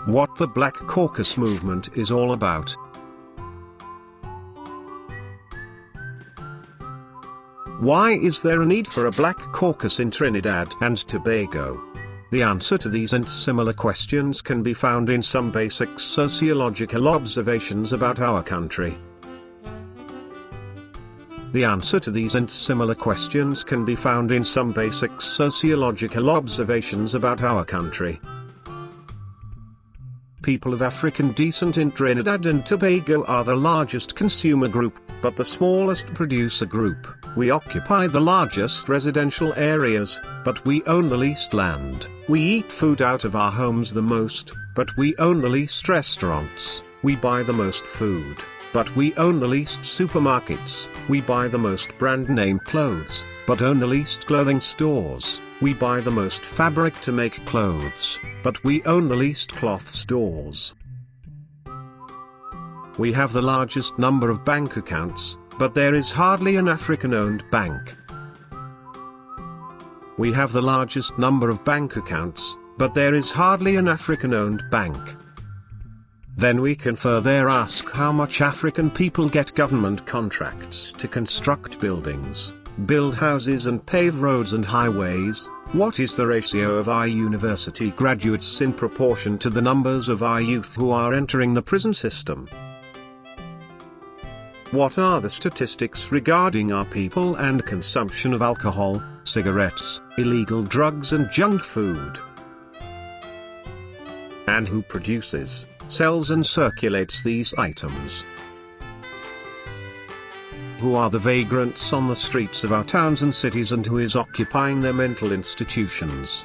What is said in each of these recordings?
What the Black Caucus movement is all about. Why is there a need for a Black Caucus in Trinidad and Tobago? The answer to these and similar questions can be found in some basic sociological observations about our country. The answer to these and similar questions can be found in some basic sociological observations about our country. People of African descent in Trinidad and Tobago are the largest consumer group, but the smallest producer group. We occupy the largest residential areas, but we own the least land. We eat food out of our homes the most, but we own the least restaurants. We buy the most food, but we own the least supermarkets. We buy the most brand name clothes, but own the least clothing stores. We buy the most fabric to make clothes, but we own the least cloth stores. We have the largest number of bank accounts, but there is hardly an African-owned bank. We have the largest number of bank accounts, but there is hardly an African-owned bank. Then we can further ask how much African people get government contracts to construct buildings, build houses and pave roads and highways. What is the ratio of our university graduates in proportion to the numbers of our youth who are entering the prison system? What are the statistics regarding our people and consumption of alcohol, cigarettes, illegal drugs and junk food? And who produces, sells and circulates these items? Who are the vagrants on the streets of our towns and cities, and who is occupying their mental institutions?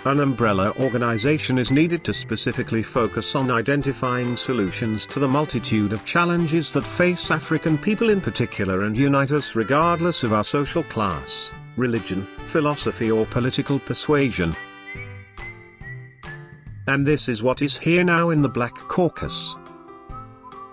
An umbrella organization is needed to specifically focus on identifying solutions to the multitude of challenges that face African people in particular and unite us regardless of our social class, religion, philosophy or political persuasion. And this is what is here now in the Black Caucus.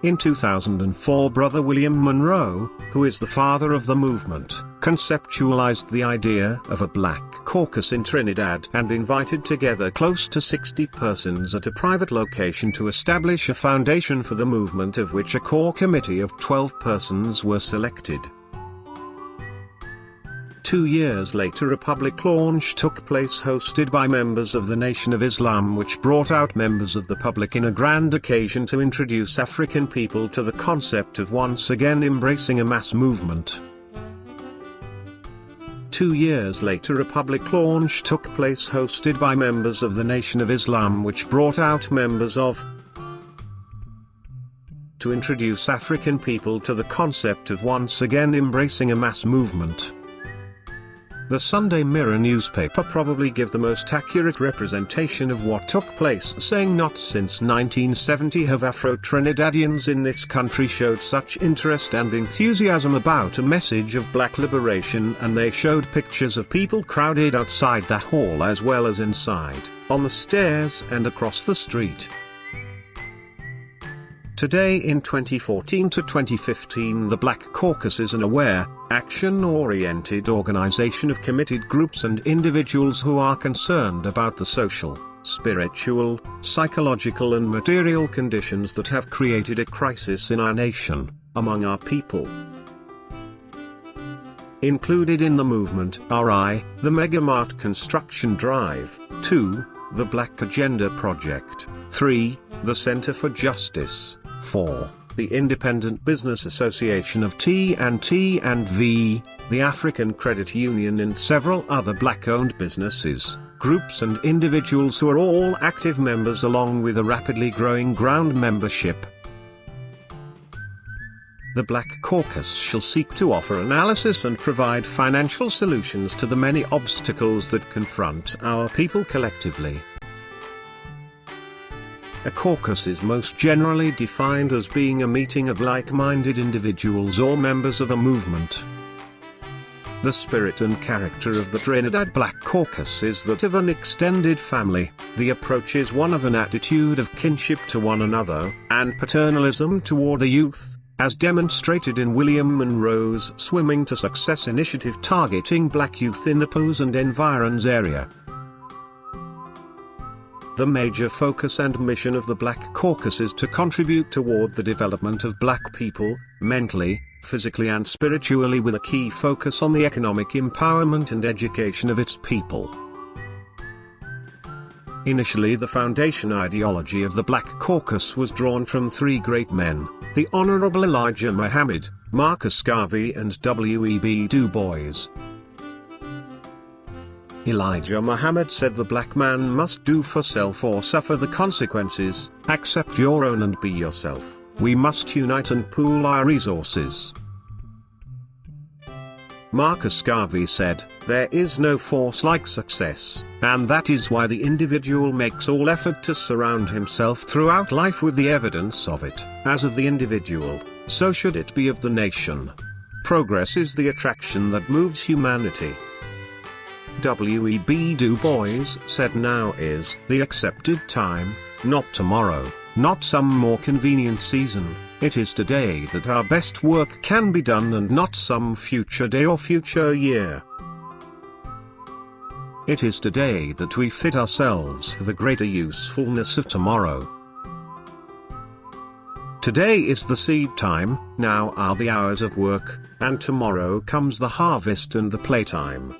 In 2004, Brother William Monroe, who is the father of the movement, conceptualized the idea of a Black Caucus in Trinidad and invited together close to 60 persons at a private location to establish a foundation for the movement, of which a core committee of 12 persons were selected. 2 years later, a public launch took place hosted by members of the Nation of Islam, which brought out members of the public in a grand occasion to introduce African people to the concept of once again embracing a mass movement. 2 years later, a public launch took place hosted by members of the Nation of Islam, which brought out members of to introduce African people to the concept of once again embracing a mass movement. The Sunday Mirror newspaper probably give the most accurate representation of what took place, saying not since 1970 have Afro-Trinidadians in this country showed such interest and enthusiasm about a message of black liberation, and they showed pictures of people crowded outside that hall as well as inside, on the stairs and across the street. Today in 2014 to 2015, the Black Caucus is an aware, action-oriented organization of committed groups and individuals who are concerned about the social, spiritual, psychological and material conditions that have created a crisis in our nation, among our people. Included in the movement are the Megamart Construction Drive, 2, the Black Agenda Project, 3, the Center for Justice, 4, the Independent Business Association of T&T and V, the African Credit Union and several other black-owned businesses, groups and individuals who are all active members, along with a rapidly growing ground membership. The Black Caucus shall seek to offer analysis and provide financial solutions to the many obstacles that confront our people collectively. A caucus is most generally defined as being a meeting of like-minded individuals or members of a movement. The spirit and character of the Trinidad Black Caucus is that of an extended family. The approach is one of an attitude of kinship to one another, and paternalism toward the youth, as demonstrated in William Monroe's Swimming to Success initiative targeting black youth in the Pose and environs area. The major focus and mission of the Black Caucus is to contribute toward the development of black people, mentally, physically and spiritually, with a key focus on the economic empowerment and education of its people. Initially, the foundation ideology of the Black Caucus was drawn from three great men: the Honorable Elijah Muhammad, Marcus Garvey and W.E.B. Du Bois. Elijah Muhammad said the black man must do for self or suffer the consequences. Accept your own and be yourself. We must unite and pool our resources. Marcus Garvey said, there is no force like success, and that is why the individual makes all effort to surround himself throughout life with the evidence of it. As of the individual, so should it be of the nation. Progress is the attraction that moves humanity. W.E.B. Du Bois said, now is the accepted time, not tomorrow, not some more convenient season. It is today that our best work can be done, and not some future day or future year. It is today that we fit ourselves for the greater usefulness of tomorrow. Today is the seed time, now are the hours of work, and tomorrow comes the harvest and the playtime.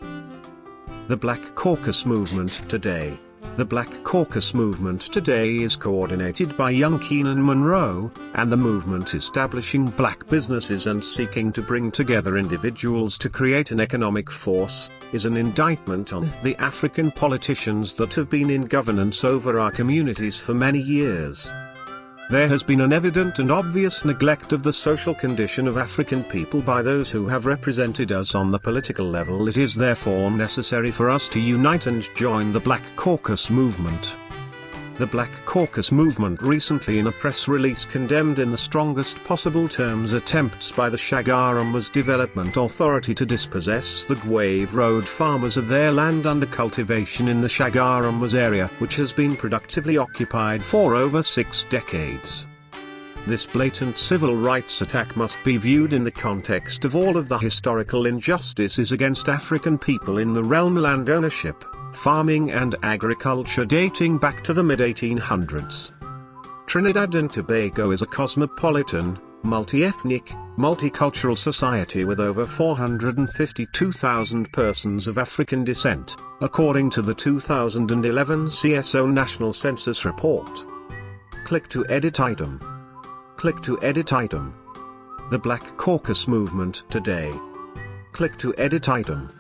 The Black Caucus Movement today. The Black Caucus Movement today is coordinated by young Keenan Monroe, and the movement establishing black businesses and seeking to bring together individuals to create an economic force, is an indictment on the African politicians that have been in governance over our communities for many years. There has been an evident and obvious neglect of the social condition of African people by those who have represented us on the political level. It is therefore necessary for us to unite and join the Black Caucus movement. The Black Caucus movement recently in a press release condemned in the strongest possible terms attempts by the Shagaramas Development Authority to dispossess the Gwave Road farmers of their land under cultivation in the Shagaramas area, which has been productively occupied for over 6 decades. This blatant civil rights attack must be viewed in the context of all of the historical injustices against African people in the realm of land ownership, farming and agriculture dating back to the mid-1800s. Trinidad and Tobago is a cosmopolitan, multi-ethnic, multicultural society with over 452,000 persons of African descent, according to the 2011 CSO National Census Report. Click to edit item. Click to edit item. The Black Caucus Movement today. Click to edit item.